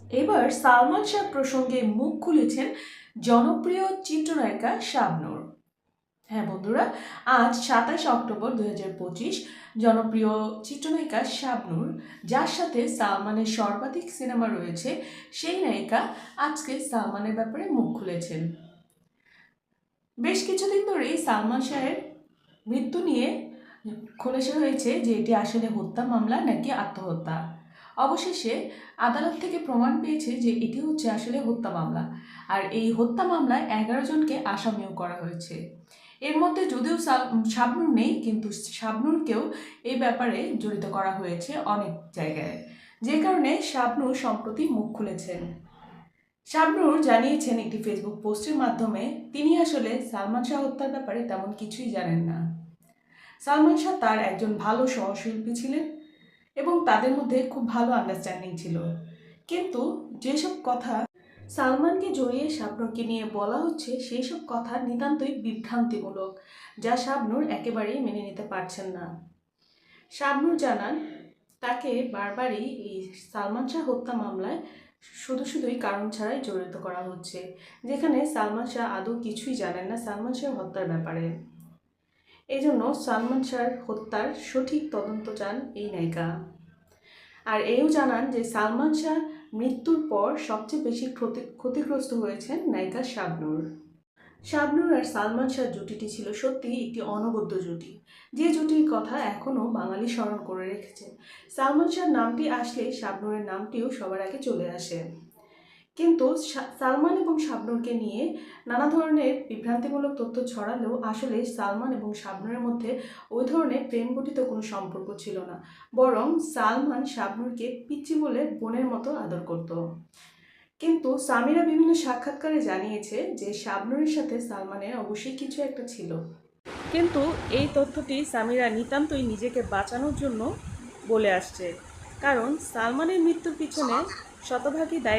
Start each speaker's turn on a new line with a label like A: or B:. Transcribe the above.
A: এবার সালমান শাহ প্রসঙ্গে মুখ খুলেছেন জনপ্রিয় চিত্রনায়িকা শাবনূর। হ্যাঁ বন্ধুরা, আজ 27 অক্টোবর 2025 জনপ্রিয় চিত্রনায়িকা শাবনূর, যার সাথে সালমানের সর্বাধিক সিনেমা রয়েছে, সেই নায়িকা আজকে সালমানের ব্যাপারে মুখ খুলেছেন। বেশ কিছুদিন ধরেই সালমান শাহের মৃত্যু নিয়ে খোলাসা হয়েছে যে এটি আসলে হত্যা মামলা নাকি আত্মহত্যা। অবশেষে আদালত থেকে প্রমাণ পেয়েছে যে এটি হচ্ছে আসলে হত্যা মামলা। আর এই হত্যা মামলায় 11 জনকে আসামিও করা হয়েছে। এর মধ্যে যদিও শাবনূর নেই, কিন্তু শাবনূরকেও এই ব্যাপারে জড়িত করা হয়েছে অনেক জায়গায়, যে কারণে শাবনূর সম্প্রতি মুখ খুলেছেন। শাবনূর জানিয়েছেন একটি ফেসবুক পোস্টের মাধ্যমে তিনি আসলে সালমান শাহ হত্যার ব্যাপারে তেমন কিছুই জানেন না। সালমান শাহ তার একজন ভালো সহশিল্পী ছিলেন এবং তাদের মধ্যে খুব ভালো আন্ডারস্ট্যান্ডিং ছিল। কিন্তু যেসব কথা সালমানকে জড়িয়ে শাবনূরকে নিয়ে বলা হচ্ছে, সেই সব কথা নিতান্তই বিভ্রান্তিমূলক, যা শাবনূর একেবারেই মেনে নিতে পারছেন না। শাবনূর জানান, তাকে বারবারই এই সালমান শাহ হত্যা মামলায় শুধুই কারণ ছাড়াই জড়িত করা হচ্ছে, যেখানে সালমান শাহ আদৌ কিছুই জানেন না সালমান শাহ হত্যার ব্যাপারে। এই জন্য সালমান শাহর হত্যার সঠিক তদন্ত চান এই নায়িকা। আর এও জানান যে সালমান শাহ মৃত্যুর পর সবচেয়ে বেশি ক্ষতিগ্রস্ত হয়েছেন নায়িকা শাবনূর। শাবনূর আর সালমান শাহ জুটিটি ছিল সত্যিই একটি অনবদ্য জুটি, যে জুটির কথা এখনও বাঙালি স্মরণ করে রেখেছে। সালমান শাহর নামটি আসলে শাবনূরের নামটিও সবার আগে চলে আসে। কিন্তু সালমান এবং শাবনূরকে নিয়ে নানা ধরনের বিভ্রান্তিমূলক তথ্য ছড়ালেও আসলে সালমান এবং শাবনূরের মধ্যে ওই ধরনের প্রেম গঠিত কোনো সম্পর্ক ছিল না, বরং সালমান শাবনূরকে পিচ্চি বলে বোনের মতো আদর করত। কিন্তু সামিরা বিভিন্ন সাক্ষাৎকারে জানিয়েছে যে শাবনূরের সাথে সালমানের অবশ্যই কিছু একটা ছিল। কিন্তু এই তথ্যটি সামিরা নিতান্তই নিজেকে বাঁচানোর জন্য বলে আসছে, কারণ সালমানের মৃত্যুর পিছনে শতভাগই দায়ী